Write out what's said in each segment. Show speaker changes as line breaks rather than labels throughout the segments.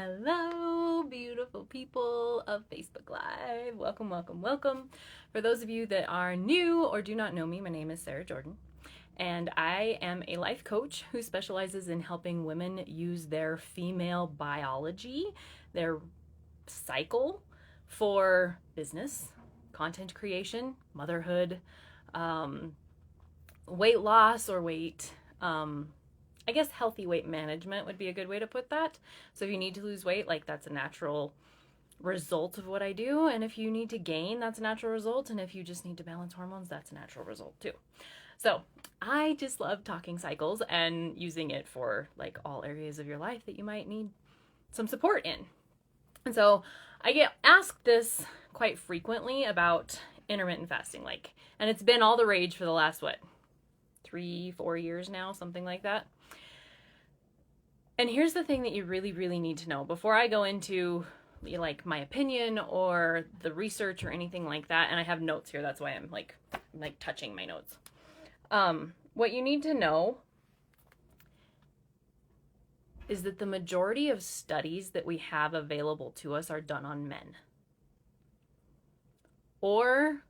Hello, beautiful people of Facebook Live. Welcome, welcome, welcome. For those of you that are new or do not know me, my name is Sarah Jordan, and I am a life coach who specializes in helping women use their female biology, their cycle, for business, content creation, motherhood, weight loss or weight, I guess healthy weight management would be a good way to put that. So if you need to lose weight, like that's a natural result of what I do. And if you need to gain, that's a natural result. And if you just need to balance hormones, that's a natural result too. So I just love talking cycles and using it for like all areas of your life that you might need some support in. And so I get asked this quite frequently about intermittent fasting, and it's been all the rage for the last, 3-4 years now, something like that. And here's the thing that you really, really need to know before I go into my opinion or the research or anything like that. And I have notes here. That's why I'm like touching my notes. What you need to know is that the majority of studies that we have available to us are done on men or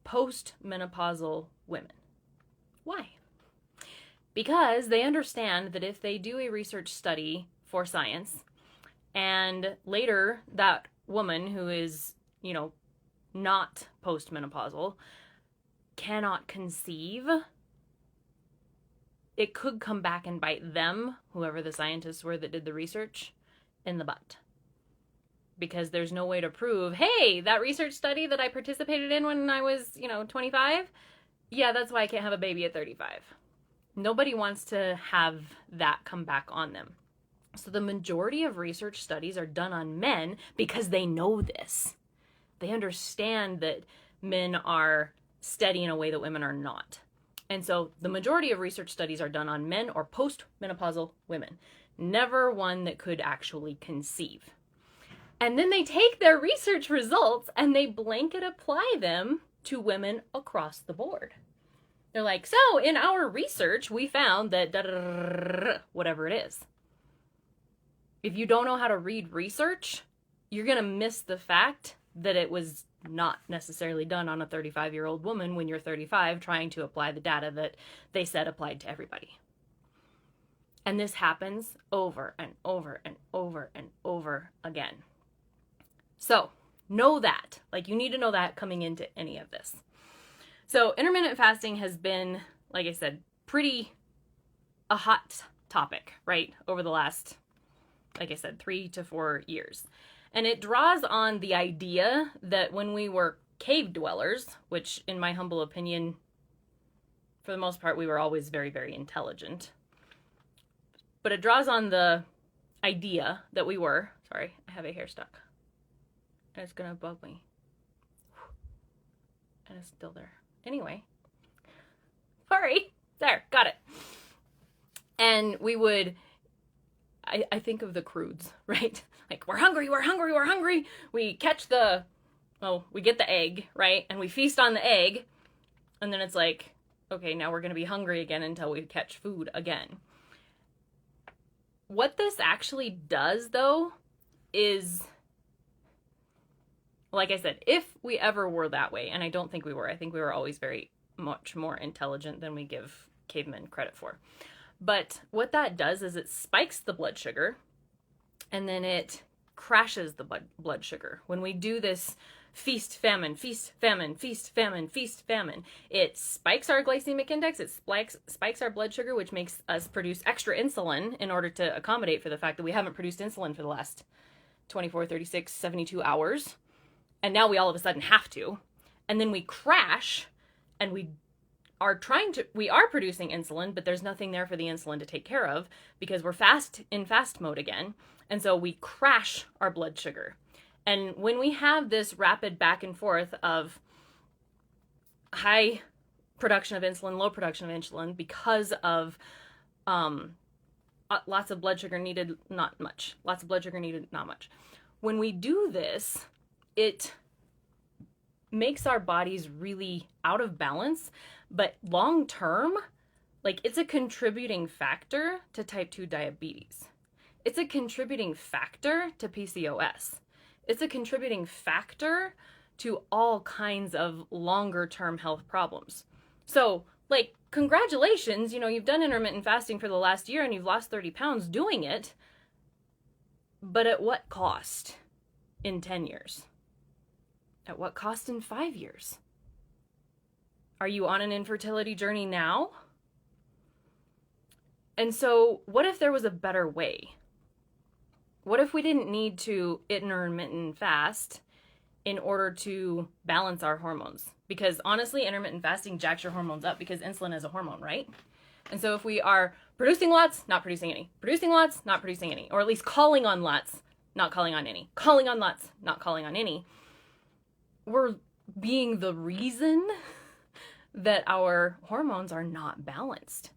post-menopausal women. Why? Because they understand that if they do a research study for science and later that woman who is, not postmenopausal cannot conceive, it could come back and bite them, whoever the scientists were that did the research, in the butt. Because there's no way to prove, hey, that research study that I participated in when I was, 25, yeah, that's why I can't have a baby at 35. Nobody wants to have that come back on them. So the majority of research studies are done on men because they know this. They understand that men are steady in a way that women are not. And so the majority of research studies are done on men or post-menopausal women. Never one that could actually conceive. And then they take their research results and they blanket apply them to women across the board. They're like, so in our research, we found that whatever it is. If you don't know how to read research, you're going to miss the fact that it was not necessarily done on a 35-year-old woman when you're 35 trying to apply the data that they said applied to everybody. And this happens over and over and over and over again. So know that. You need to know that coming into any of this. So intermittent fasting has been, like I said, pretty a hot topic, right? Over the last, 3 to 4 years. And it draws on the idea that when we were cave dwellers, which in my humble opinion, for the most part, we were always very, very intelligent. But it draws on the idea that we were, sorry, I have a hair stuck. And it's gonna bug me. And it's still there. Anyway, sorry, there, got it. And we would, I think of the crudes, right? We're hungry. We catch we get the egg, right? And we feast on the egg. And then it's okay, now we're going to be hungry again until we catch food again. What this actually does, though, is, like I said, if we ever were that way, and I don't think we were. I think we were always very much more intelligent than we give cavemen credit for. But what that does is it spikes the blood sugar, and then it crashes the blood sugar. When we do this feast, famine, feast, famine, feast, famine, feast, famine, it spikes our glycemic index, it spikes our blood sugar, which makes us produce extra insulin in order to accommodate for the fact that we haven't produced insulin for the last 24, 36, 72 hours. And now we all of a sudden have to. And then we crash and we are producing insulin, but there's nothing there for the insulin to take care of because we're in fast mode again. And so we crash our blood sugar. And when we have this rapid back and forth of high production of insulin, low production of insulin because of lots of blood sugar needed, not much. Lots of blood sugar needed, not much. When we do this, it makes our bodies really out of balance, but long term, it's a contributing factor to type 2 diabetes. It's a contributing factor to PCOS. It's a contributing factor to all kinds of longer term health problems. So, like, congratulations, you've done intermittent fasting for the last year and you've lost 30 pounds doing it. But at what cost in 10 years? At what cost in 5 years? Are you on an infertility journey now? And so, what if there was a better way? What if we didn't need to intermittent fast in order to balance our hormones? Because honestly, intermittent fasting jacks your hormones up because insulin is a hormone, right? And so if we are producing lots, not producing any, producing lots, not producing any, or at least calling on lots, not calling on any, calling on lots, not calling on any, we're being the reason that our hormones are not balanced.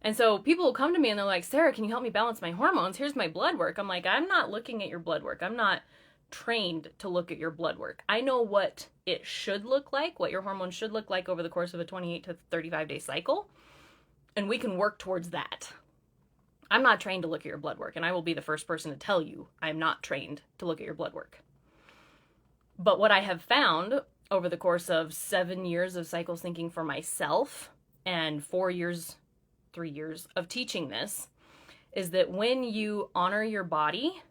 And so people will come to me and they're like, Sarah, can you help me balance my hormones? Here's my blood work. I'm like, I'm not looking at your blood work. I'm not trained to look at your blood work. I know what it should look like, what your hormones should look like over the course of a 28 to 35 day cycle. And we can work towards that. I'm not trained to look at your blood work, and I will be the first person to tell you I'm not trained to look at your blood work. But what I have found over the course of 7 years of cycle syncing for myself and 3 years of teaching this is that when you honor your body,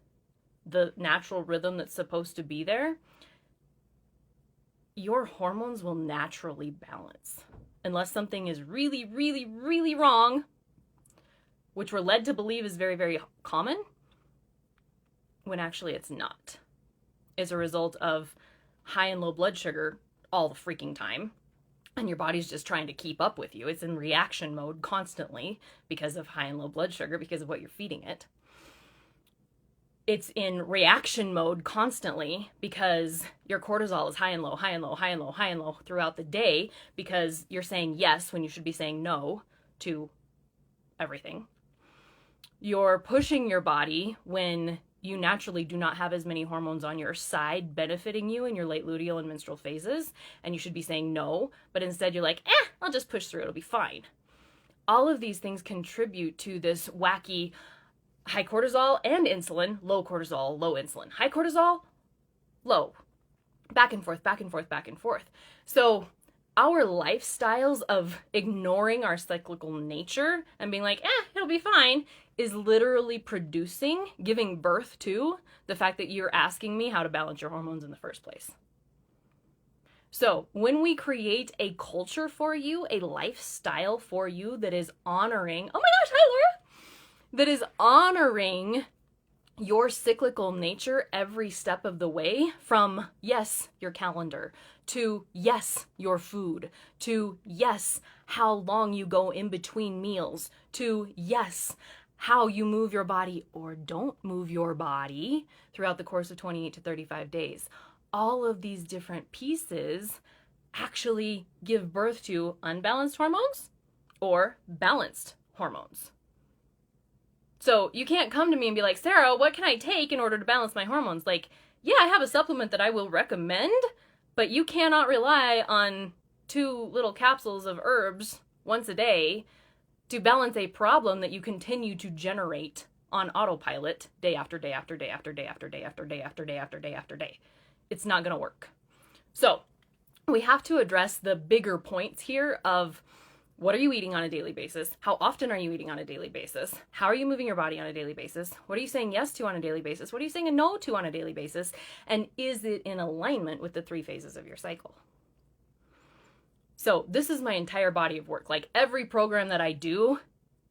the natural rhythm that's supposed to be there, your hormones will naturally balance. Unless something is really, really, really wrong, which we're led to believe is very, very common, when actually it's not. It's a result of high and low blood sugar all the freaking time, and your body's just trying to keep up with you. It's in reaction mode constantly because of high and low blood sugar, because of what you're feeding it. It's in reaction mode constantly because your cortisol is high and low, high and low, high and low, high and low throughout the day because you're saying yes when you should be saying no to everything. You're pushing your body when you naturally do not have as many hormones on your side benefiting you in your late luteal and menstrual phases, and you should be saying no, but instead you're like, I'll just push through, it'll be fine. All of these things contribute to this wacky high cortisol and insulin, low cortisol, low insulin, high cortisol, low, back and forth, back and forth, back and forth. So our lifestyles of ignoring our cyclical nature and being like, it'll be fine, is literally producing, giving birth to the fact that you're asking me how to balance your hormones in the first place. So when we create a culture for you, a lifestyle for you that is honoring, oh my gosh, hi Laura, that is honoring your cyclical nature every step of the way, from yes, your calendar, to yes, your food, to yes, how long you go in between meals, to yes, how you move your body or don't move your body throughout the course of 28 to 35 days. All of these different pieces actually give birth to unbalanced hormones or balanced hormones. So you can't come to me and be like, Sarah, what can I take in order to balance my hormones? Like, yeah, I have a supplement that I will recommend, but you cannot rely on 2 little capsules of herbs once a day to balance a problem that you continue to generate on autopilot day after day after day after day after day after day after day after day after day. It's not going to work. So we have to address the bigger points here of, what are you eating on a daily basis? How often are you eating on a daily basis? How are you moving your body on a daily basis? What are you saying yes to on a daily basis? What are you saying a no to on a daily basis? And is it in alignment with the 3 phases of your cycle? So this is my entire body of work. Like, every program that I do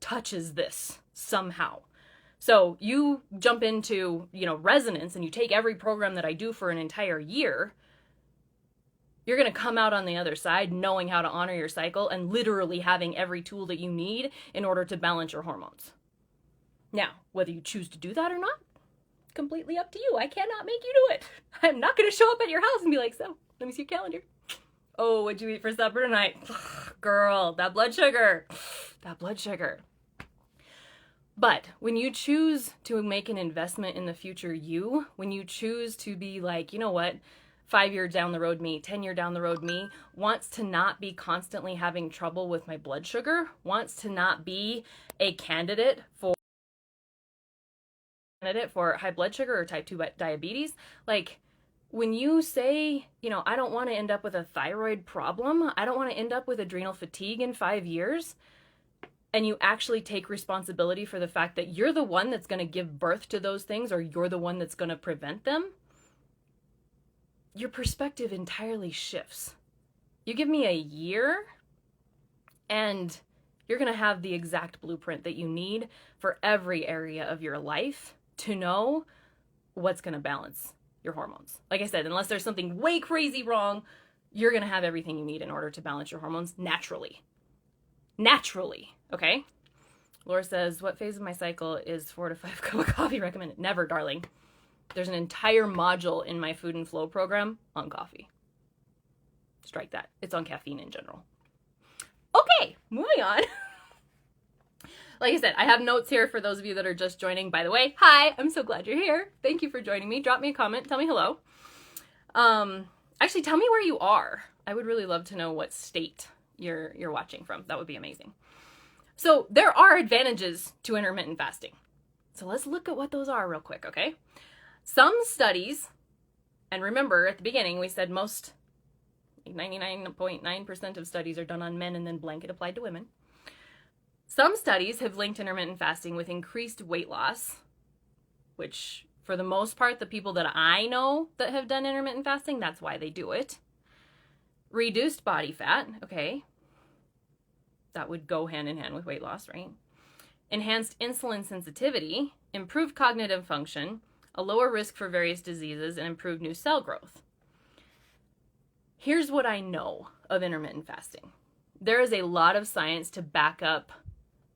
touches this somehow. So you jump into, resonance, and you take every program that I do for an entire year, you're going to come out on the other side knowing how to honor your cycle and literally having every tool that you need in order to balance your hormones. Now, whether you choose to do that or not, completely up to you. I cannot make you do it. I'm not going to show up at your house and be like, so, let me see your calendar. Oh, what'd you eat for supper tonight? Girl, that blood sugar. That blood sugar. But when you choose to make an investment in the future you, when you choose to be like, you know what, 5 years down the road me, 10 year down the road me, wants to not be constantly having trouble with my blood sugar, wants to not be a candidate for candidate for high blood sugar or type 2 diabetes. Like, when you say, you know, I don't want to end up with a thyroid problem, I don't want to end up with adrenal fatigue in 5 years, and you actually take responsibility for the fact that you're the one that's going to give birth to those things, or you're the one that's going to prevent them, your perspective entirely shifts. You give me a year and you're going to have the exact blueprint that you need for every area of your life to know what's going to balance your hormones. Like I said, unless there's something way crazy wrong, you're going to have everything you need in order to balance your hormones naturally. Naturally, okay? Laura says, what phase of my cycle is 4 to 5 cup of coffee recommended? Never, darling. There's an entire module in my Food and Flow program on coffee. Strike that. It's on caffeine in general. Okay, moving on. Like I said, I have notes here for those of you that are just joining. By the way, hi, I'm so glad you're here. Thank you for joining me. Drop me a comment. Tell me hello. Actually, tell me where you are. I would really love to know what state you're watching from. That would be amazing. So there are advantages to intermittent fasting. So let's look at what those are real quick, okay? Some studies, and remember at the beginning we said most, 99.9% of studies are done on men and then blanket applied to women. Some studies have linked intermittent fasting with increased weight loss, which for the most part, the people that I know that have done intermittent fasting, that's why they do it. Reduced body fat, okay. That would go hand in hand with weight loss, right? Enhanced insulin sensitivity, improved cognitive function, a lower risk for various diseases, and improved new cell growth. Here's what I know of intermittent fasting. There is a lot of science to back up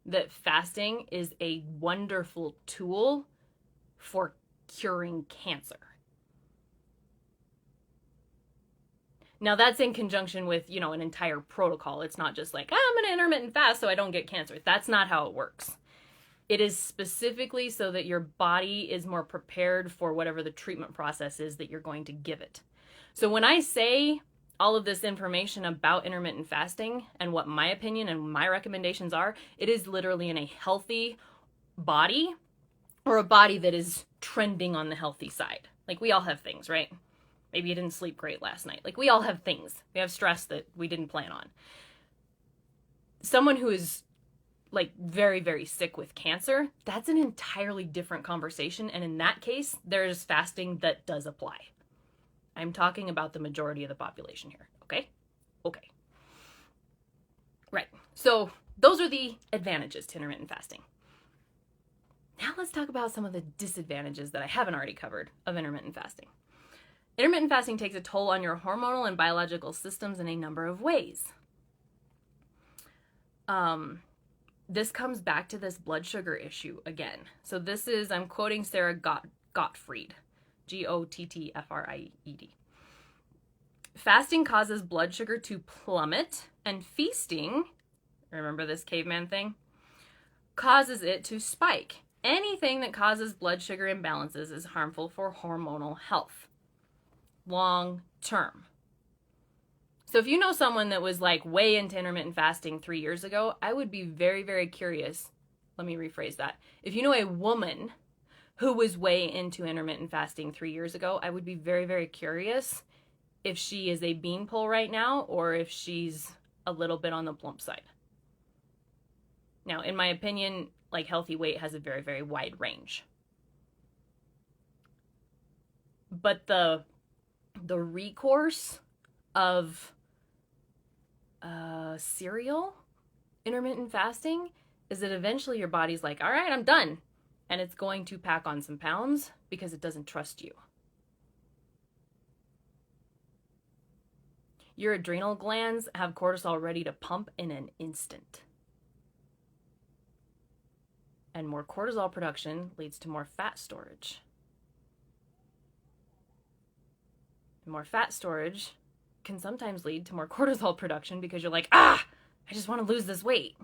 that fasting is a wonderful tool for curing cancer. Now that's in conjunction with, you know, an entire protocol. It's not just like, I'm going to intermittent fast so I don't get cancer. That's not how it works. It is specifically so that your body is more prepared for whatever the treatment process is that you're going to give it. So when I say all of this information about intermittent fasting and what my opinion and my recommendations are, it is literally in a healthy body or a body that is trending on the healthy side. Like, we all have things, right? Maybe you didn't sleep great last night. Like, we all have things. We have stress that we didn't plan on. Someone who is like very, very sick with cancer, that's an entirely different conversation. And in that case, there's fasting that does apply. I'm talking about the majority of the population here, okay? Okay. Right. So those are the advantages to intermittent fasting. Now let's talk about some of the disadvantages that I haven't already covered of intermittent fasting. Intermittent fasting takes a toll on your hormonal and biological systems in a number of ways. This comes back to this blood sugar issue again. So this is, I'm quoting Sarah Gottfried, Gottfried. Fasting causes blood sugar to plummet, and feasting, remember this caveman thing, causes it to spike. Anything that causes blood sugar imbalances is harmful for hormonal health, long term. So if you know someone that was like way into intermittent fasting 3 years ago, I would be very, very curious. Let me rephrase that. If you know a woman who was way into intermittent fasting 3 years ago, I would be very, very curious if she is a beanpole right now or if she's a little bit on the plump side. Now, in my opinion, like, healthy weight has a very, very wide range. But the recourse of serial intermittent fasting is that eventually your body's like, all right, I'm done. And it's going to pack on some pounds because it doesn't trust you. Your adrenal glands have cortisol ready to pump in an instant. And more cortisol production leads to more fat storage. And more fat storage can sometimes lead to more cortisol production because you're like, I just want to lose this weight.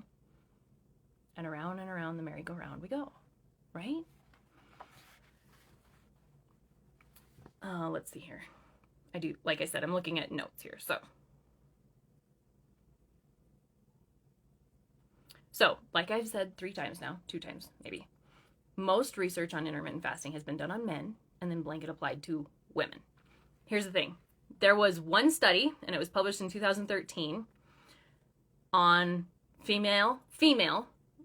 And around the merry-go-round we go, right? Let's see here. Like I said, I'm looking at notes here. So like I've said 3 times now, 2 times maybe, most research on intermittent fasting has been done on men and then blanket applied to women. Here's the thing. There was one study, and it was published in 2013, on female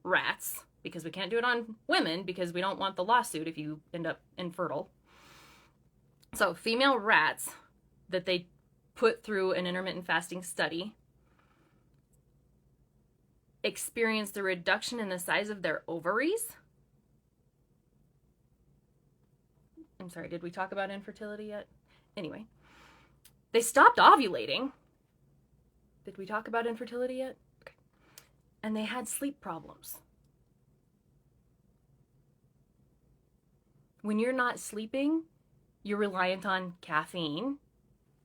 rats, because we can't do it on women because we don't want the lawsuit if you end up infertile. So female rats that they put through an intermittent fasting study experienced a reduction in the size of their ovaries. I'm sorry, did we talk about infertility yet? Anyway, they stopped ovulating. Did we talk about infertility yet? Okay. And they had sleep problems. When you're not sleeping, you're reliant on caffeine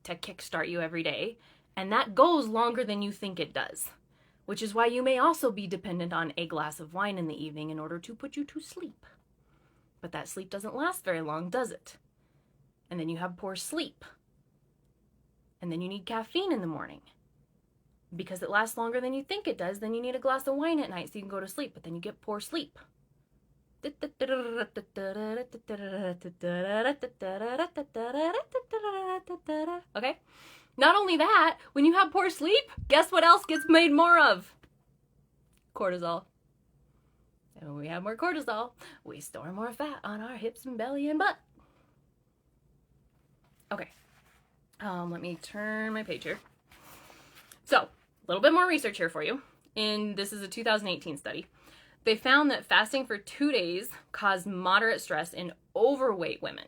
to kickstart you every day, and that goes longer than you think it does, which is why you may also be dependent on a glass of wine in the evening in order to put you to sleep. But that sleep doesn't last very long, does it? And then you have poor sleep. And then you need caffeine in the morning. Because it lasts longer than you think it does, then you need a glass of wine at night so you can go to sleep, but then you get poor sleep. Okay? Not only that, when you have poor sleep, guess what else gets made more of? Cortisol. And when we have more cortisol, we store more fat on our hips and belly and butt. Okay. Let me turn my page here. So, a little bit more research here for you. This is a 2018 study. They found that fasting for 2 days caused moderate stress in overweight women.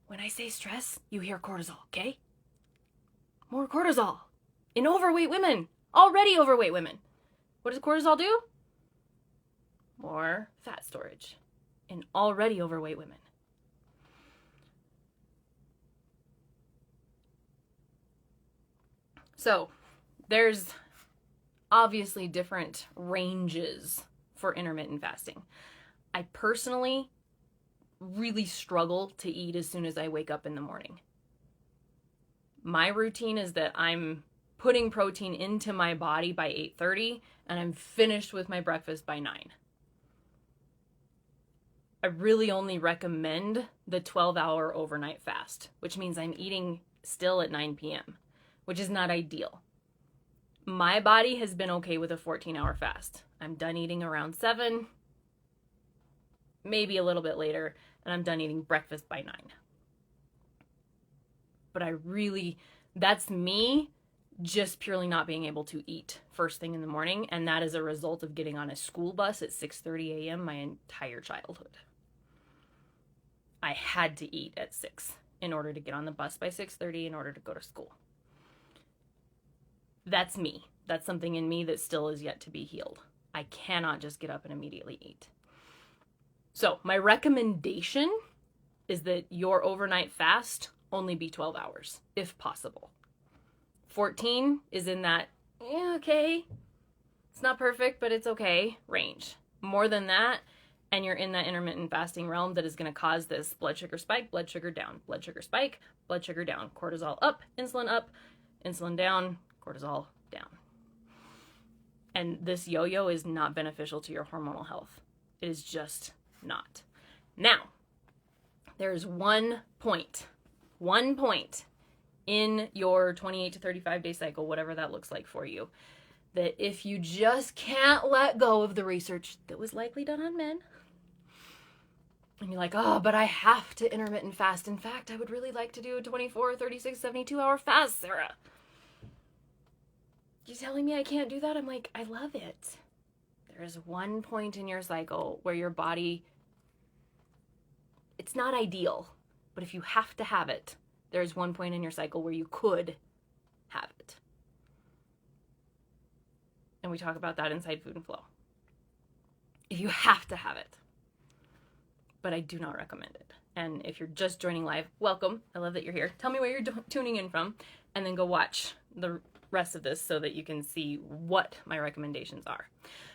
When I say stress, you hear cortisol, okay? More cortisol in overweight women, already overweight women. What does cortisol do? More fat storage in already overweight women. So, there's obviously different ranges for intermittent fasting. I personally really struggle to eat as soon as I wake up in the morning. My routine is that I'm putting protein into my body by 8:30 and I'm finished with my breakfast by 9. I really only recommend the 12-hour overnight fast, which means I'm eating still at 9 p.m., which is not ideal. My body has been okay with a 14-hour fast. I'm done eating around 7, maybe a little bit later, and I'm done eating breakfast by 9. But that's me just purely not being able to eat first thing in the morning, and that is a result of getting on a school bus at 6:30 a.m. my entire childhood. I had to eat at 6 in order to get on the bus by 6:30 in order to go to school. That's me. That's something in me that still is yet to be healed. I cannot just get up and immediately eat. So my recommendation is that your overnight fast only be 12 hours, if possible. 14 is in that, okay, it's not perfect, but it's okay range. More than that, and you're in that intermittent fasting realm that is going to cause this blood sugar spike, blood sugar down, blood sugar spike, blood sugar down, cortisol up, insulin down, cortisol down. And this yo-yo is not beneficial to your hormonal health. It is just not. Now, there's one point in your 28 to 35 day cycle, whatever that looks like for you, that if you just can't let go of the research that was likely done on men, and you're like, oh, but I have to intermittent fast. In fact, I would really like to do a 24, 36, 72-hour fast, Sarah. You telling me I can't do that? I'm like, I love it. There is one point in your cycle where your body, it's not ideal, but if you have to have it, there's one point in your cycle where you could have it. And we talk about that inside Food and Flow. If you have to have it. But I do not recommend it. And if you're just joining live, welcome. I love that you're here. Tell me where you're tuning in from, and then go watch the rest of this so that you can see what my recommendations are.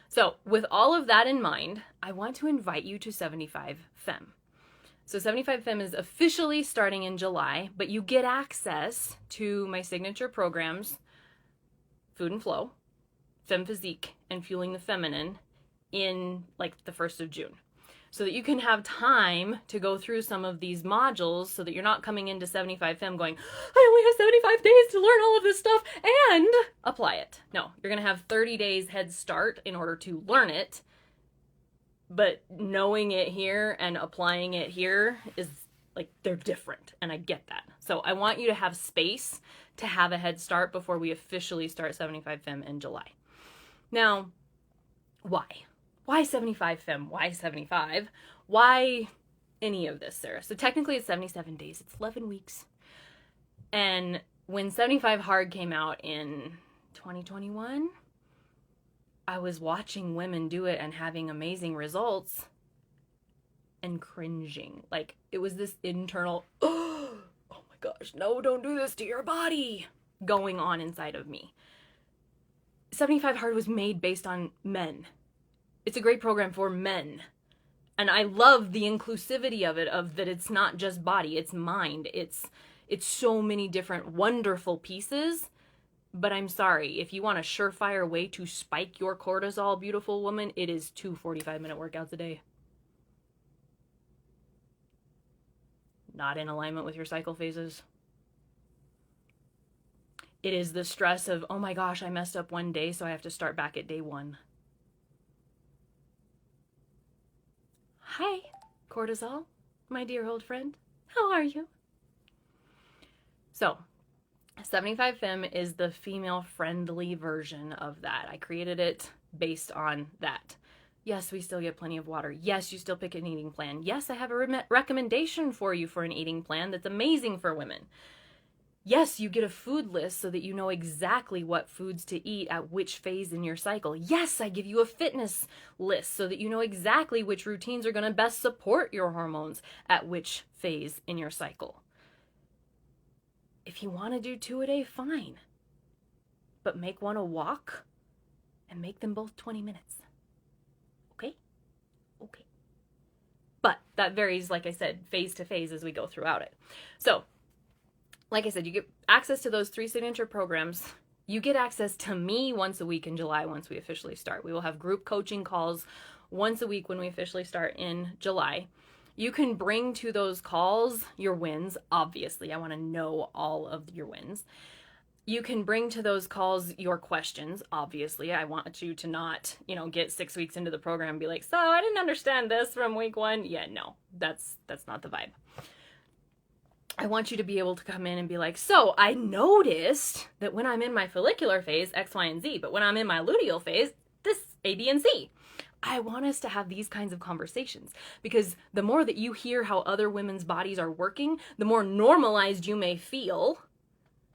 So with all of that in mind, I want to invite you to 75 Femme. So 75 Femme is officially starting in July, but you get access to my signature programs, Food and Flow, Femme Physique, and Fueling the Feminine in like the 1st of June. so that you can have time to go through some of these modules so that you're not coming into 75 Fem going, I only have 75 days to learn all of this stuff and apply it. No, you're going to have 30 days head start in order to learn it. But knowing it here and applying it here is like, they're different. And I get that. So I want you to have space to have a head start before we officially start 75 Fem in July. Now, why? Why 75 Fem? Why 75? Why any of this, Sarah? So technically it's 77 days. It's 11 weeks. And when 75 Hard came out in 2021, I was watching women do it and having amazing results and cringing. Like, it was this internal, oh my gosh, no, don't do this to your body going on inside of me. 75 Hard was made based on men. It's a great program for men. And I love the inclusivity of it, of that it's not just body, it's mind. It's so many different wonderful pieces. But I'm sorry, if you want a surefire way to spike your cortisol, beautiful woman, it is 2 45-minute workouts a day. Not in alignment with your cycle phases. It is the stress of, oh my gosh, I messed up one day, so I have to start back at day 1. Hi, cortisol, my dear old friend. How are you? So, 75 Fem is the female-friendly version of that. I created it based on that. Yes, we still get plenty of water. Yes, you still pick an eating plan. Yes, I have a recommendation for you for an eating plan that's amazing for women. Yes, you get a food list so that you know exactly what foods to eat at which phase in your cycle. Yes, I give you a fitness list so that you know exactly which routines are going to best support your hormones at which phase in your cycle. If you want to do 2 a day, fine. But make one a walk and make them both 20 minutes. Okay? Okay. But that varies, like I said, phase to phase as we go throughout it. So, like I said, you get access to those 3 signature programs. You get access to me once a week in July once we officially start. We will have group coaching calls once a week when we officially start in July. You can bring to those calls your wins, obviously. I want to know all of your wins. You can bring to those calls your questions, obviously. I want you to not, get 6 weeks into the program and be like, so I didn't understand this from week 1. Yeah, no, that's not the vibe. I want you to be able to come in and be like, so I noticed that when I'm in my follicular phase, X, Y, and Z, but when I'm in my luteal phase, this A, B, and C. I want us to have these kinds of conversations because the more that you hear how other women's bodies are working, the more normalized you may feel,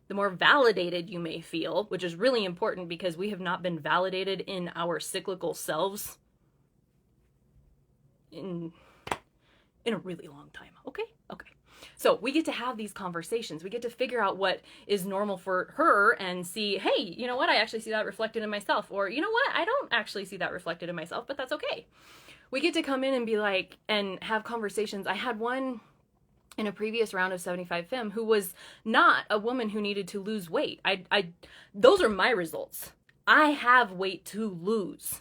the more validated you may feel, which is really important because we have not been validated in our cyclical selves in a really long time. Okay. So we get to have these conversations. We get to figure out what is normal for her and see, hey, you know what? I actually see that reflected in myself. Or, you know what? I don't actually see that reflected in myself, but that's okay. We get to come in and be like, and have conversations. I had one in a previous round of 75 Fem who was not a woman who needed to lose weight. Those are my results. I have weight to lose.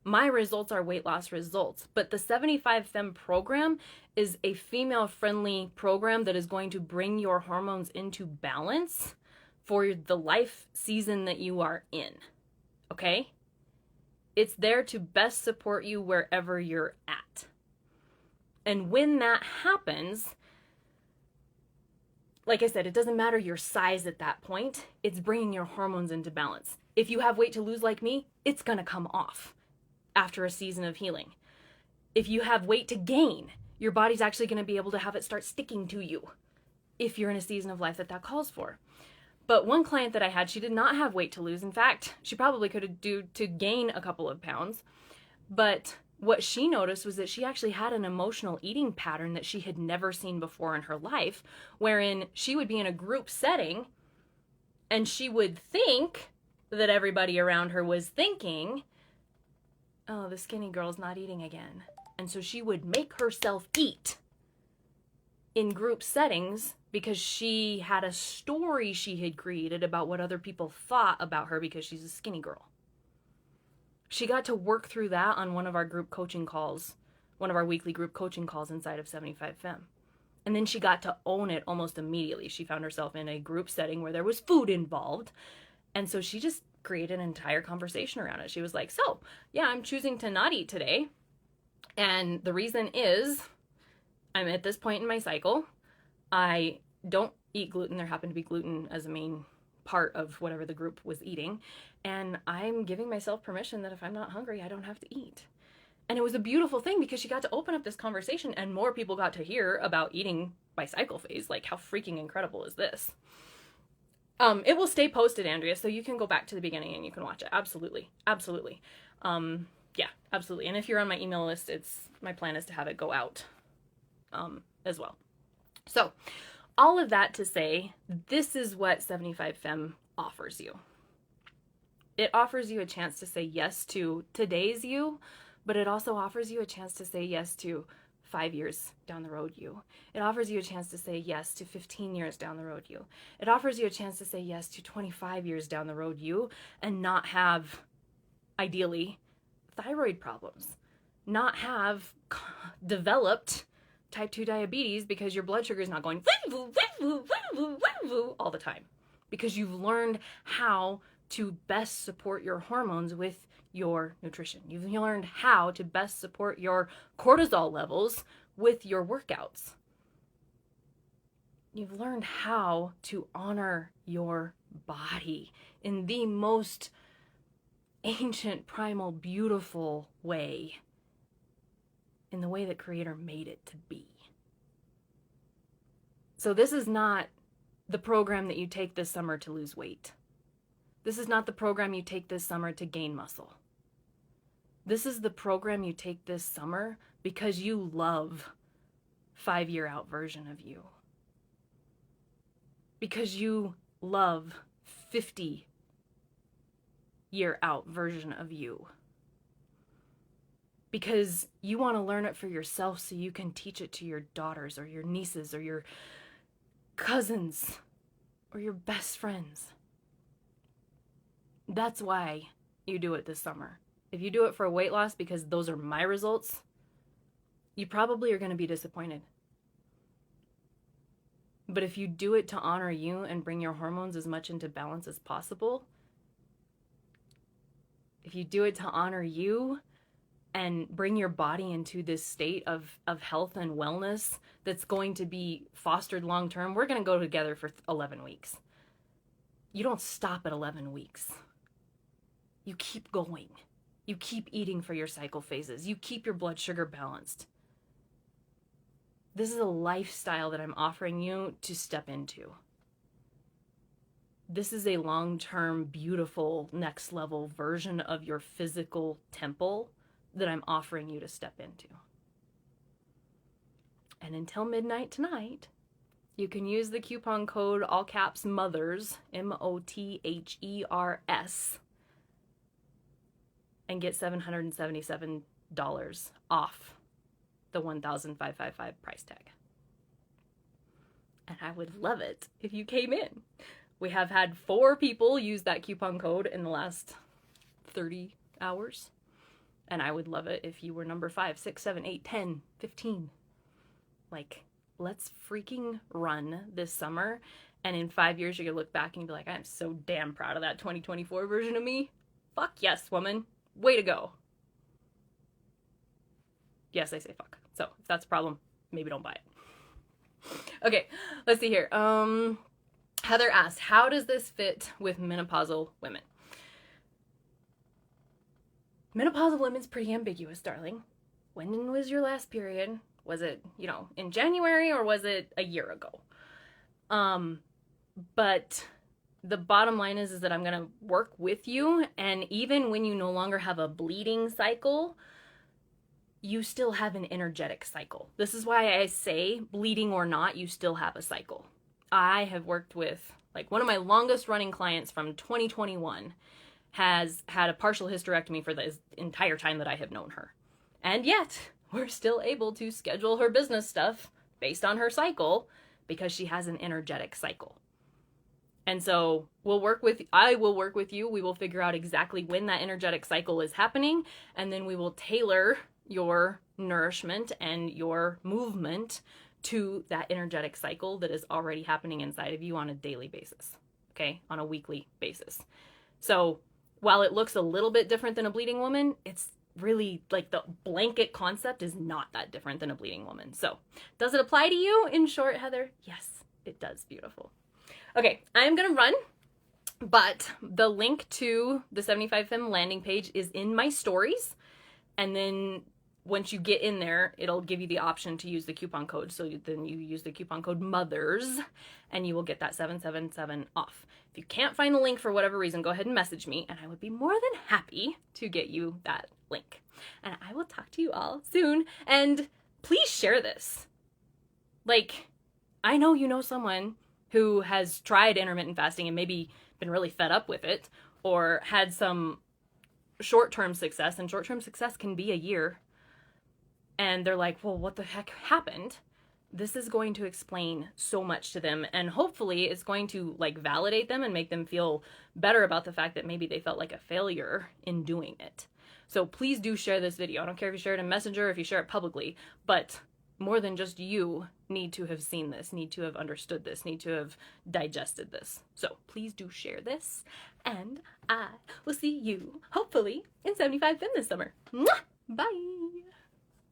My results are weight loss results, but the 75 Fem program is a female-friendly program that is going to bring your hormones into balance for the life season that you are in, okay? It's there to best support you wherever you're at. And when that happens, like I said, it doesn't matter your size at that point. It's bringing your hormones into balance. If you have weight to lose like me, it's going to come off after a season of healing. If you have weight to gain, your body's actually going to be able to have it start sticking to you if you're in a season of life that calls for. But one client that I had, she did not have weight to lose. In fact, she probably could have due to gain a couple of pounds. But what she noticed was that she actually had an emotional eating pattern that she had never seen before in her life, wherein she would be in a group setting and she would think that everybody around her was thinking, oh, the skinny girl's not eating again. And so she would make herself eat in group settings because she had a story she had created about what other people thought about her because she's a skinny girl. She got to work through that on one of our group coaching calls one of our weekly group coaching calls inside of 75 Femme. And then she got to own it almost immediately. She found herself in a group setting where there was food involved. And so she just created an entire conversation around it. She was like, so, yeah, I'm choosing to not eat today. And the reason is I'm at this point in my cycle. I don't eat gluten. There happened to be gluten as a main part of whatever the group was eating. And I'm giving myself permission that if I'm not hungry, I don't have to eat. And it was a beautiful thing because she got to open up this conversation and more people got to hear about eating by cycle phase. Like, how freaking incredible is this? It will stay posted, Andrea, so you can go back to the beginning and you can watch it. Absolutely. Absolutely. Yeah, absolutely. And if you're on my email list, my plan is to have it go out as well. So all of that to say, this is what 75 Femme offers you. It offers you a chance to say yes to today's you, but it also offers you a chance to say yes to 5 years down the road you. It offers you a chance to say yes to 15 years down the road you. It offers you a chance to say yes to 25 years down the road you and not have, ideally, thyroid problems. Not have developed type 2 diabetes because your blood sugar is not going all the time. Because you've learned how to best support your hormones with your nutrition. You've learned how to best support your cortisol levels with your workouts. You've learned how to honor your body in the most ancient, primal, beautiful way, in the way that Creator made it to be. So this is not the program that you take this summer to lose weight. This is not the program you take this summer to gain muscle. This is the program you take this summer because you love 5-year out version of you. Because you love 50-year out version of you. Because you want to learn it for yourself so you can teach it to your daughters or your nieces or your cousins or your best friends. That's why you do it this summer. If you do it for weight loss because those are my results, you probably are going to be disappointed. But if you do it to honor you and bring your hormones as much into balance as possible, if you do it to honor you and bring your body into this state of health and wellness that's going to be fostered long term, we're going to go together for 11 weeks. You don't stop at 11 weeks. You keep going. You keep eating for your cycle phases. You keep your blood sugar balanced. This is a lifestyle that I'm offering you to step into. This is a long-term, beautiful, next level version of your physical temple that I'm offering you to step into. And until midnight tonight, you can use the coupon code all caps MOTHERS, MOTHERS, and get $777 off the $1,555 price tag. And I would love it if you came in. We have had 4 people use that coupon code in the last 30 hours. And I would love it if you were number 5, 6, 7, 8, 10, 15. Like, let's freaking run this summer. And in 5 years, you're going to look back and be like, I'm so damn proud of that 2024 version of me. Fuck yes, woman. Way to go. Yes, I say fuck. So if that's a problem, maybe don't buy it. Okay, let's see here. Heather asked, how does this fit with menopausal women? Menopausal women's pretty ambiguous, darling. When was your last period? Was it, in January or was it a year ago? But the bottom line is that I'm going to work with you. And even when you no longer have a bleeding cycle, you still have an energetic cycle. This is why I say, bleeding or not, you still have a cycle. I have worked with, one of my longest running clients from 2021 has had a partial hysterectomy for the entire time that I have known her. And yet, we're still able to schedule her business stuff based on her cycle because she has an energetic cycle. And so I will work with you. We will figure out exactly when that energetic cycle is happening. And then we will tailor your nourishment and your movement to that energetic cycle that is already happening inside of you on a daily basis, okay, on a weekly basis. So while it looks a little bit different than a bleeding woman, it's really like the blanket concept is not that different than a bleeding woman. So does it apply to you? In short, Heather, yes, it does. Beautiful. Okay, I'm gonna run, but the link to the 75 Femme landing page is in my stories, and then once you get in there, it'll give you the option to use the coupon code. So then you use the coupon code MOTHERS and you will get that 777 off. If you can't find the link for whatever reason, go ahead and message me and I would be more than happy to get you that link. And I will talk to you all soon. And please share this. Like, I know you know someone who has tried intermittent fasting and maybe been really fed up with it, or had some short-term success, and short-term success can be a year. And they're like, well, what the heck happened? This is going to explain so much to them, and hopefully it's going to like validate them and make them feel better about the fact that maybe they felt like a failure in doing it. So please do share this video. I don't care if you share it in Messenger, if you share it publicly, but more than just you need to have seen this, need to have understood this, need to have digested this. So please do share this, and I will see you hopefully in 75 Femme this summer. Mwah! Bye!